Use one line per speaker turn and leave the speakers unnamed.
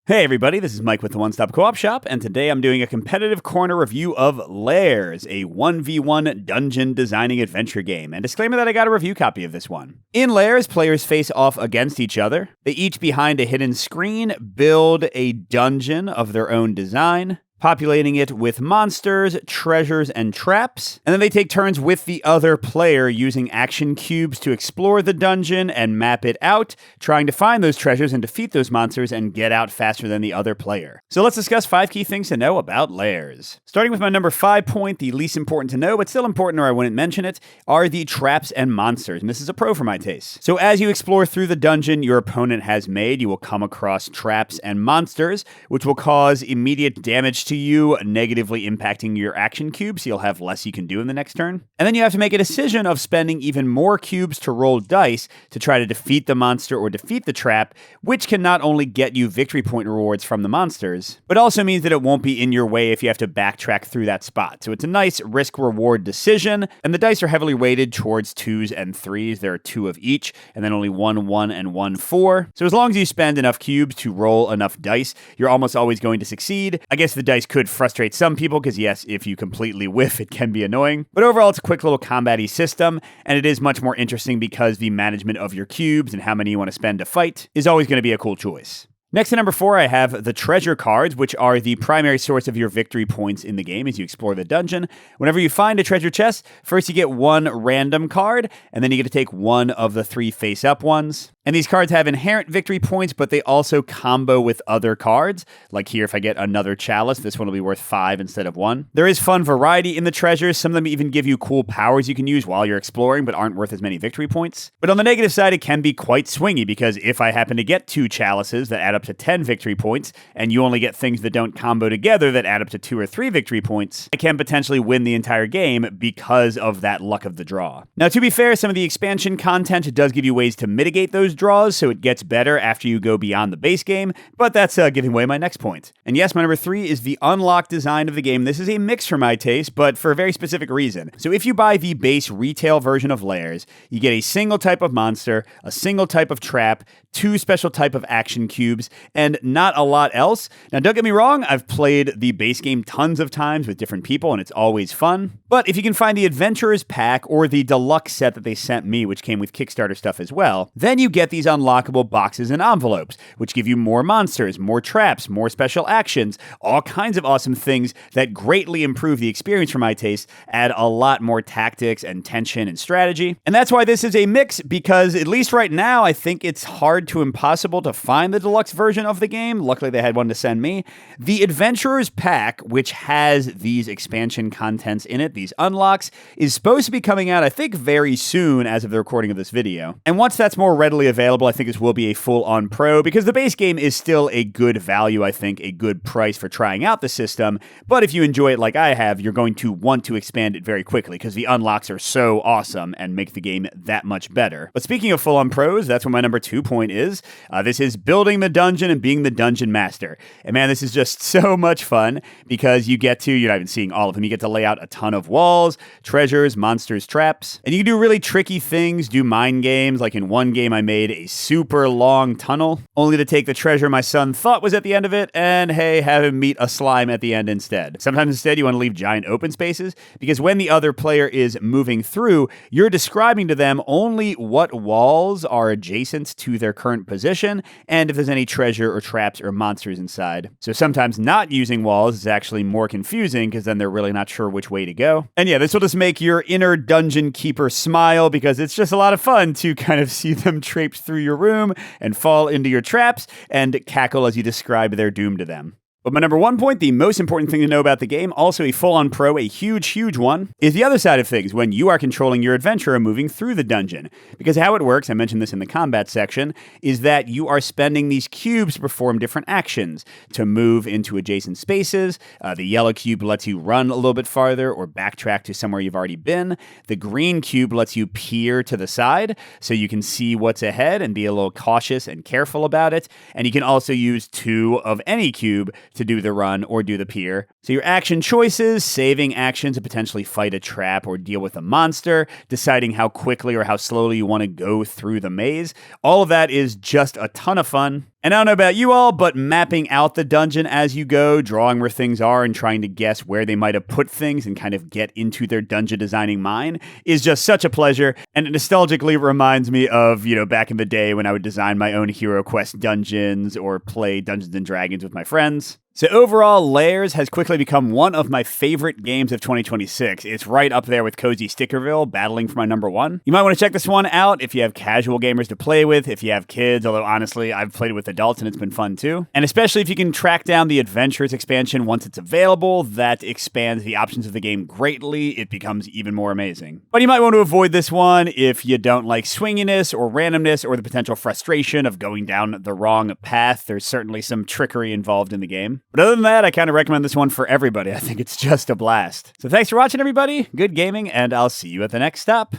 Hey everybody, this is Mike with the One Stop Co-op Shop, and today I'm doing a competitive corner review of Lairs, a 1v1 dungeon designing adventure game. And disclaimer that I got a review copy of this one. In Lairs, players face off against each other. They each behind a hidden screen build a dungeon of their own design, populating it with monsters, treasures, and traps. And then they take turns with the other player using action cubes to explore the dungeon and map it out, trying to find those treasures and defeat those monsters and get out faster than the other player. So let's discuss 5 key things to know about Lairs. Starting with my number 5 point, the least important to know, but still important or I wouldn't mention it, are the traps and monsters. And this is a pro for my taste. So as you explore through the dungeon your opponent has made, you will come across traps and monsters, which will cause immediate damage to you, negatively impacting your action cubes, so you'll have less you can do in the next turn. And then you have to make a decision of spending even more cubes to roll dice to try to defeat the monster or defeat the trap, which can not only get you victory point rewards from the monsters, but also means that it won't be in your way if you have to backtrack through that spot. So it's a nice risk-reward decision, and the dice are heavily weighted towards 2s and 3s. There are 2 of each, and then only 1 1 and 1 4. So as long as you spend enough cubes to roll enough dice, you're almost always going to succeed. I guess the dice could frustrate some people because yes, if you completely whiff, it can be annoying. But overall, it's a quick little combat-y system, and it is much more interesting because the management of your cubes and how many you want to spend to fight is always going to be a cool choice. Next to number 4, I have the treasure cards, which are the primary source of your victory points in the game as you explore the dungeon. Whenever you find a treasure chest, first you get 1 random card, and then you get to take 1 of the 3 face-up ones. And these cards have inherent victory points, but they also combo with other cards. Like here, if I get another chalice, this one will be worth 5 instead of 1. There is fun variety in the treasures. Some of them even give you cool powers you can use while you're exploring, but aren't worth as many victory points. But on the negative side, it can be quite swingy, because if I happen to get 2 chalices that add up to 10 victory points, and you only get things that don't combo together that add up to 2 or 3 victory points, I can potentially win the entire game because of that luck of the draw. Now, to be fair, some of the expansion content does give you ways to mitigate those draws, so it gets better after you go beyond the base game, but that's giving away my next point. And yes, my number 3 is the unlock design of the game. This is a mix for my taste, but for a very specific reason. So if you buy the base retail version of Lairs, you get a single type of monster, a single type of trap, 2 special type of action cubes, and not a lot else. Now, don't get me wrong, I've played the base game tons of times with different people, and it's always fun. But if you can find the Adventurers Pack or the deluxe set that they sent me, which came with Kickstarter stuff as well, then you get these unlockable boxes and envelopes, which give you more monsters, more traps, more special actions, all kinds of awesome things that greatly improve the experience for my taste, add a lot more tactics and tension and strategy. And that's why this is a mix, because at least right now, I think it's hard to impossible to find the deluxe version of the game. Luckily, they had one to send me. The Adventurers Pack, which has these expansion contents in it, these unlocks, is supposed to be coming out, I think, very soon as of the recording of this video. And once that's more readily available, I think this will be a full-on pro, because the base game is still a good value, I think, a good price for trying out the system. But if you enjoy it like I have, you're going to want to expand it very quickly, because the unlocks are so awesome and make the game that much better. But speaking of full-on pros, that's what my number 2 point is. This is building the dungeon and being the dungeon master. And man, this is just so much fun, because you get to, you're not even seeing all of them, you get to lay out a ton of walls, treasures, monsters, traps, and you can do really tricky things, do mind games. Like in one game I made a super long tunnel, only to take the treasure my son thought was at the end of it, and hey, have him meet a slime at the end instead. Sometimes instead you want to leave giant open spaces, because when the other player is moving through, you're describing to them only what walls are adjacent to their current position, and if there's any treasure or traps or monsters inside. So sometimes not using walls is actually more confusing, because then they're really not sure which way to go. And yeah, this will just make your inner dungeon keeper smile, because it's just a lot of fun to kind of see them traipse through your room and fall into your traps and cackle as you describe their doom to them. But my number 1 point, the most important thing to know about the game, also a full-on pro, a huge, huge one, is the other side of things when you are controlling your adventurer moving through the dungeon. Because how it works, I mentioned this in the combat section, is that you are spending these cubes to perform different actions, to move into adjacent spaces. The yellow cube lets you run a little bit farther or backtrack to somewhere you've already been. The green cube lets you peer to the side so you can see what's ahead and be a little cautious and careful about it. And you can also use 2 of any cube to do the run or do the peer. So your action choices, saving action to potentially fight a trap or deal with a monster, deciding how quickly or how slowly you want to go through the maze, all of that is just a ton of fun. And I don't know about you all, but mapping out the dungeon as you go, drawing where things are and trying to guess where they might have put things and kind of get into their dungeon designing mind is just such a pleasure. And it nostalgically reminds me of, back in the day when I would design my own Hero Quest dungeons or play Dungeons and Dragons with my friends. So overall, Lairs has quickly become one of my favorite games of 2026. It's right up there with Cozy Stickerville, battling for my number one. You might want to check this one out if you have casual gamers to play with, if you have kids, although honestly, I've played it with adults and it's been fun too. And especially if you can track down the Adventures expansion once it's available, that expands the options of the game greatly. It becomes even more amazing. But you might want to avoid this one if you don't like swinginess or randomness or the potential frustration of going down the wrong path. There's certainly some trickery involved in the game. But other than that, I kind of recommend this one for everybody. I think it's just a blast. So thanks for watching, everybody. Good gaming, and I'll see you at the next stop.